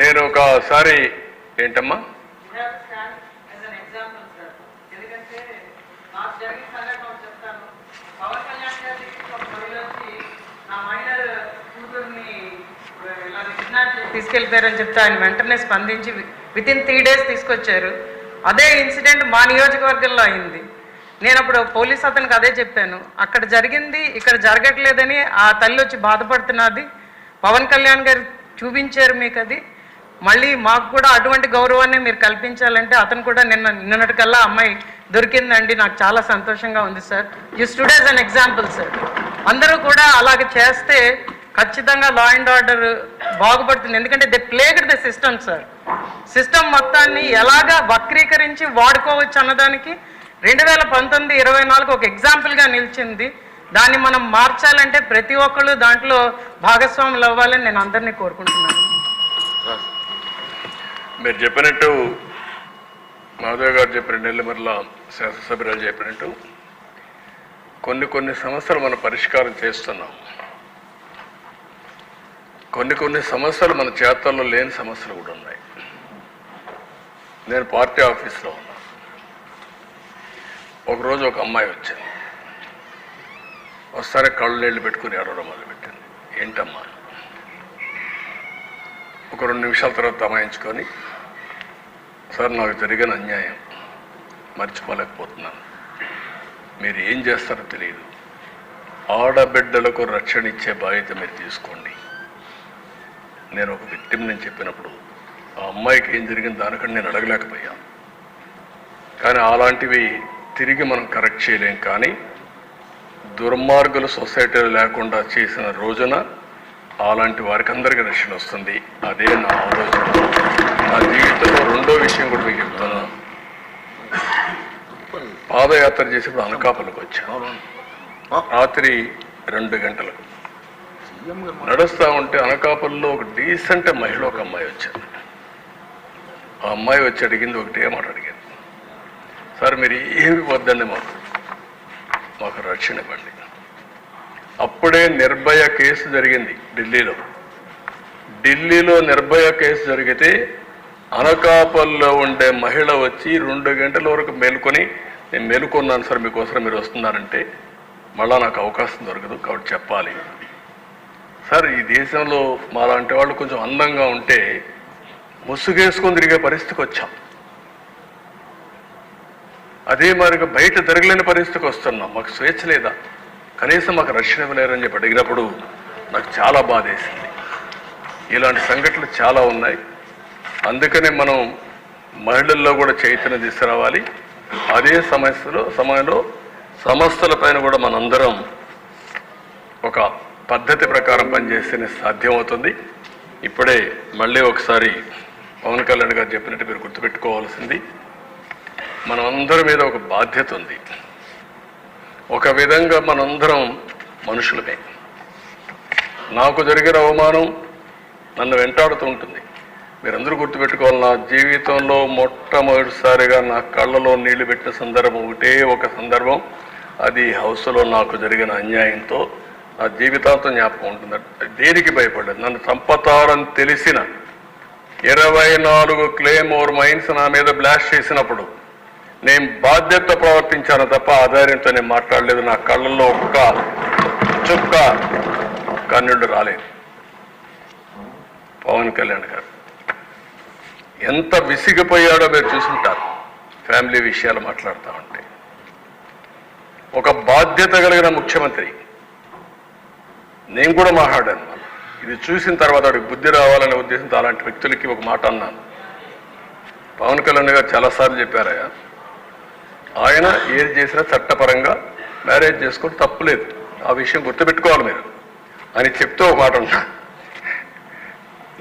నేను ఒకసారి ఏంటమ్మా తీసుకెళ్ళిపోయారని చెప్తే ఆయన వెంటనే స్పందించి వితిన్ 3 days తీసుకొచ్చారు. అదే ఇన్సిడెంట్ మా నియోజకవర్గంలో అయింది. నేను అప్పుడు పోలీస్ అతనికి అదే చెప్పాను, అక్కడ జరిగింది ఇక్కడ జరగట్లేదని ఆ తల్లి వచ్చి బాధపడుతున్నది. పవన్ కళ్యాణ్ గారు చూపించారు మీకు అది, మళ్ళీ మాకు కూడా అటువంటి గౌరవాన్ని మీరు కల్పించాలంటే అతను కూడా నిన్నటికల్లా అమ్మాయి దొరికిందండి, నాకు చాలా సంతోషంగా ఉంది sir. You stood as an example sir. అందరూ కూడా అలాగే చేస్తే ఖచ్చితంగా లా అండ్ ఆర్డర్ బాగుపడుతుంది. ఎందుకంటే they plagued the system sir. System మొత్తాన్ని ఎలాగా వక్రీకరించి వాడుకోవచ్చు అన్నదానికి 2019-24 ఒక ఎగ్జాంపుల్గా నిలిచింది. దాన్ని మనం మార్చాలంటే ప్రతి ఒక్కళ్ళు దాంట్లో భాగస్వాములు అవ్వాలని నేను అందరినీ కోరుకుంటున్నాను. మీరు చెప్పినట్టు మాధవ్ గారు చెప్పినట్టు నెల్లిమర్ల శాసనసభ్యురాలు చెప్పినట్టు కొన్ని సమస్యలు మనం పరిష్కారం చేస్తున్నాం. కొన్ని సమస్యలు మన చేతల్లో లేని సమస్యలు కూడా ఉన్నాయి. నేను పార్టీ ఆఫీస్లో ఉన్నా. ఒకరోజు ఒక అమ్మాయి వచ్చింది. ఒకసారి కళ్ళు నీళ్ళు పెట్టుకుని ఏడవడం మొదలుపెట్టింది. ఏంటమ్మా? ఒక 2 నిమిషాల తర్వాత తమాయించుకొని, సార్ నాకు జరిగిన అన్యాయం మర్చిపోలేకపోతున్నాను, మీరు ఏం చేస్తారో తెలియదు, ఆడబిడ్డలకు రక్షణ ఇచ్చే బాధ్యత మీరు తీసుకోండి. నేను ఒక విక్టిమ్ నేను చెప్పినప్పుడు ఆ అమ్మాయికి ఏం జరిగింది దానికంటే నేను అడగలేకపోయాను. కానీ అలాంటివి తిరిగి మనం కరెక్ట్ చేయలేం. కానీ దుర్మార్గులు సొసైటీలో లేకుండా చేసిన రోజున అలాంటి వారికి అందరికీ రక్షణ వస్తుంది. అదే నా ఆలోచన. నా జీవితంలో రెండో విషయం కూడా మీకు చెప్తున్నాను. పాదయాత్ర చేసేప్పుడు అనకాపల్లికి వచ్చాను. రాత్రి 2 గంటలకు నడుస్తూ ఉంటే అనకాపల్లిలో ఒక డీసెంట్ మహిళ ఒక అమ్మాయి వచ్చారు. ఆ అమ్మాయి వచ్చి అడిగింది ఒకటే మాట అడిగింది, సార్ మీరు ఏమి వద్దండి, మాకు రక్షణ ఇవ్వండి. అప్పుడే నిర్భయ కేసు జరిగింది ఢిల్లీలో నిర్భయ కేసు జరిగితే అనకాపల్లిలో ఉండే మహిళ వచ్చి 2 గంటల వరకు మేలుకొని, నేను మేలుకున్నాను సార్ మీకోసం మీరు వస్తున్నారంటే, మళ్ళా నాకు అవకాశం దొరకదు కాబట్టి చెప్పాలి సార్. ఈ దేశంలో మాలాంటి వాళ్ళు కొంచెం అందంగా ఉంటే ముసుగేసుకొని తిరిగే పరిస్థితికి వచ్చాం. అదే మరిగా బయట జరగలేని పరిస్థితికి వస్తున్నాం. మాకు స్వేచ్ఛ లేదా, కనీసం మాకు రక్షణ ఇవ్వలేరని చెప్పి అడిగినప్పుడు నాకు చాలా బాధ వేసింది. ఇలాంటి సంఘటనలు చాలా ఉన్నాయి. అందుకనే మనం మహిళల్లో కూడా చైతన్యం తీసుకురావాలి. అదే సమయంలో సంస్థలపైన కూడా మనందరం ఒక పద్ధతి ప్రకారం పనిచేస్తేనే సాధ్యమవుతుంది. ఇప్పుడే మళ్ళీ ఒకసారి పవన్ కళ్యాణ్ గారు చెప్పినట్టు మీరు గుర్తుపెట్టుకోవాల్సింది, మనమందరి మీద ఒక బాధ్యత ఉంది. ఒక విధంగా మనందరం మనుషులమే. నాకు జరిగిన అవమానం నన్ను వెంటాడుతూ ఉంటుంది. మీరందరూ గుర్తుపెట్టుకోవాలి, నా జీవితంలో మొట్టమొదటిసారిగా నా కళ్ళలో నీళ్లు పెట్టిన సందర్భం ఒకటే ఒక సందర్భం. అది హౌస్లో నాకు జరిగిన అన్యాయంతో నా జీవితాంతం జ్ఞాపకం ఉంటుంది. దేనికి భయపడలేదు. నన్ను చంపతారని తెలిసిన 24 క్లేమోర్ మైన్స్ నా మీద బ్లాస్ట్ చేసినప్పుడు నేను బాధ్యత ప్రవర్తించాను తప్ప ఆధార్యంతో నేను మాట్లాడలేదు. నా కళ్ళల్లో ఒక్క చుక్క కన్నుడు రాలేదు. పవన్ కళ్యాణ్ గారు ఎంత విసిగిపోయాడో మీరు చూసుంటారు. ఫ్యామిలీ విషయాలు మాట్లాడుతూ ఉంటే ఒక బాధ్యత కలిగిన ముఖ్యమంత్రి. నేను కూడా మాట్లాడాను. ఇది చూసిన తర్వాత వాడికి బుద్ధి రావాలనే ఉద్దేశంతో అలాంటి వ్యక్తులకి ఒక మాట అన్నాను. పవన్ కళ్యాణ్ గారు చాలాసార్లు చెప్పారయ్యా, ఆయన ఏది చేసినా చట్టపరంగా మ్యారేజ్ చేసుకుంటే తప్పులేదు, ఆ విషయం గుర్తుపెట్టుకోవాలి మీరు అని చెప్తూ ఒక మాట ఉన్నా.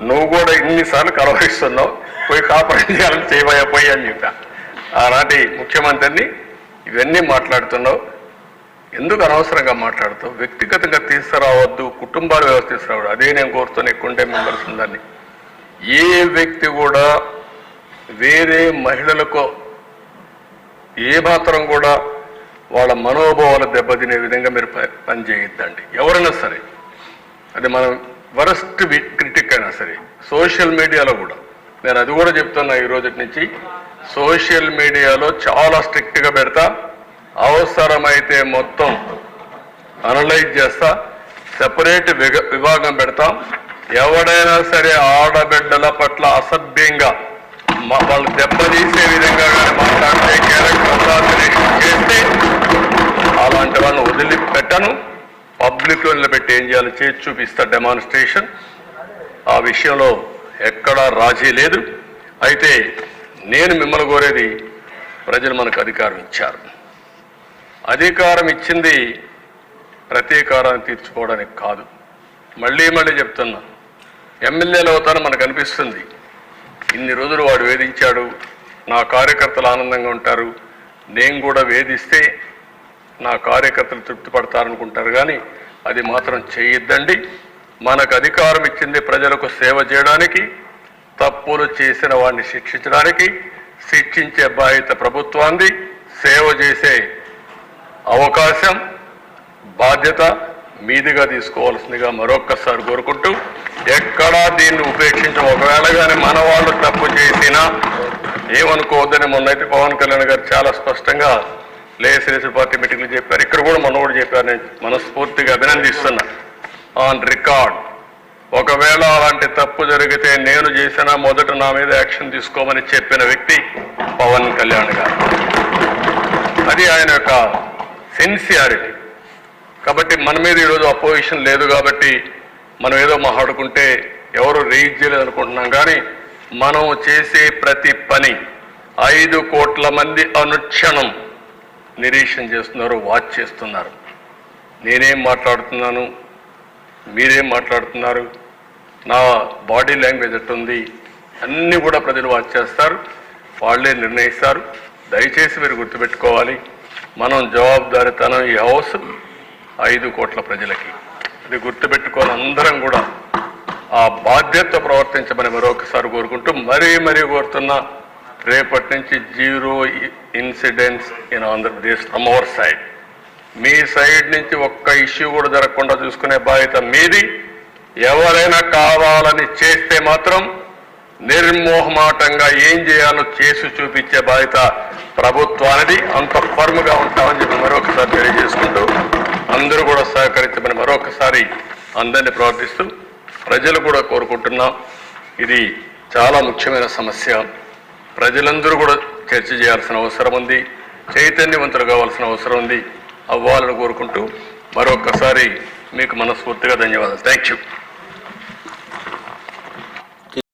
నువ్వు కూడా ఇన్నిసార్లు కలవరిస్తున్నావు, పోయి కాపాడు చేయాలని చేయబోయా పోయి అని చెప్పా. ఆనాటి ముఖ్యమంత్రిని ఇవన్నీ మాట్లాడుతున్నావు, ఎందుకు అనవసరంగా మాట్లాడుతావు, వ్యక్తిగతంగా తీసుకురావద్దు, కుటుంబాల వ్యవస్థ తీసుకురావద్దు. అదే నేను కోరుతాను. ఎక్కువ మెంబర్స్ ఉందని ఏ వ్యక్తి కూడా వేరే మహిళలకు ఏ మాత్రం కూడా వాళ్ళ మనోభావాలు దెబ్బతినే విధంగా మీరు పని చేయొద్దండి. ఎవరైనా సరే, అది మనం వరస్ట్ క్రిటిక్ అయినా సరే సోషల్ మీడియాలో కూడా నేను అది కూడా చెప్తున్నా ఈ రోజు నుంచి సోషల్ మీడియాలో చాలా స్ట్రిక్ట్గా పెడతా, అవసరమైతే మొత్తం అనలైజ్ చేస్తా, సెపరేట్ విభాగం పెడతాం. ఎవడైనా సరే ఆడబిడ్డల పట్ల అసభ్యంగా వాళ్ళు దెబ్బతీసే విధంగా కానీ మాట్లాడితే, క్యారెక్టర్ అసాసినేషన్ చేస్తే అలాంటి వాళ్ళని వదిలిపెట్టను. పబ్లిక్లో నిలబెట్టి ఏం చేయాలో చేసి చూపిస్తా డెమాన్స్ట్రేషన్. ఆ విషయంలో ఎక్కడా రాజీ లేదు. అయితే నేను మిమ్మల్ని కోరేది, ప్రజలు మనకు అధికారం ఇచ్చారు. అధికారం ఇచ్చింది ప్రతీకారాన్ని తీర్చుకోవడానికి కాదు. మళ్ళీ చెప్తున్నా, ఎమ్మెల్యేలు అవుతారని మనకు అనిపిస్తుంది. ఇన్ని రోజులు వాడు వేధించాడు, నా కార్యకర్తలు ఆనందంగా ఉంటారు, నేను కూడా వేధిస్తే నా కార్యకర్తలు తృప్తి పడతారనుకుంటారు. కానీ అది మాత్రం చేయొద్దండి. మనకు అధికారం ఇచ్చింది ప్రజలకు సేవ చేయడానికి, తప్పులు చేసిన వాడిని శిక్షించడానికి. శిక్షించే బాధ్యత ప్రభుత్వాన్ని, సేవ చేసే అవకాశం బాధ్యత మీదిగా తీసుకోవాల్సిందిగా మరొక్కసారి కోరుకుంటూ, ఎక్కడా దీన్ని ఉపేక్షించం. ఒకవేళ కానీ మన వాళ్ళు తప్పు చేసినా ఏమనుకోవద్దని మొన్నైతే పవన్ కళ్యాణ్ గారు చాలా స్పష్టంగా లేసలేసి పార్టీ మీటింగ్లు చెప్పారు. ఇక్కడ కూడా మొన్న కూడా చెప్పారు. నేను మనస్ఫూర్తిగా అభినందిస్తున్నా. ఆన్ రికార్డ్, ఒకవేళ అలాంటి తప్పు జరిగితే నేను చేసినా మొదట నా మీద యాక్షన్ తీసుకోమని చెప్పిన వ్యక్తి పవన్ కళ్యాణ్ గారు. అది ఆయన యొక్క సిన్సియారిటీ. కాబట్టి మన మీద ఈరోజు అపోజిషన్ లేదు కాబట్టి మనం ఏదో మాట్లాడుకుంటే ఎవరు రీచ్ చేయలేదు అనుకుంటున్నాం. కానీ మనం చేసే ప్రతి పని 5 కోట్ల మంది అనుక్షణం నిరీక్షణ చేస్తున్నారు, వాచ్ చేస్తున్నారు. నేనేం మాట్లాడుతున్నాను, మీరేం మాట్లాడుతున్నారు, నా బాడీ లాంగ్వేజ్ ఎట్టుంది, అన్నీ కూడా ప్రజలు వాచ్ చేస్తారు, వాళ్ళే నిర్ణయిస్తారు. దయచేసి మీరు గుర్తుపెట్టుకోవాలి, మనం జవాబుదారీతనం ఈ హౌస్ 5 కోట్ల ప్రజలకి. ఇది గుర్తుపెట్టుకోవాలి. అందరం కూడా ఆ బాధ్యత ప్రవర్తించమని మరొకసారి కోరుకుంటూ మరీ కోరుతున్నా, రేపటి నుంచి 0 incidents in Andhra Pradesh from our side. Me side నుంచి ఒక్క ఇష్యూ కూడా జరగకుండా చూసుకునే బాధ్యత మీది. ఎవరైనా కావాలని చేస్తే మాత్రం నిర్మోహమాటంగా ఏం చేయాలో చేసి చూపించే బాధ్యత ప్రభుత్వానికి. అంత ఫర్మ్గా ఉంటామని చెప్పి మరొకసారి తెలియజేసుకుంటూ, అందరూ కూడా సహకరించమని మరొకసారి అందరినీ ప్రార్థిస్తూ, ప్రజలు కూడా కోరుకుంటున్నాం. ఇది చాలా ముఖ్యమైన సమస్య. ప్రజలందరూ కూడా చర్చ చేయాల్సిన అవసరం ఉంది, చైతన్యవంతులు కావాల్సిన అవసరం ఉంది. అవ్వాలని కోరుకుంటూ మరొకసారి మీకు మనస్ఫూర్తిగా ధన్యవాదాలు. Thank you.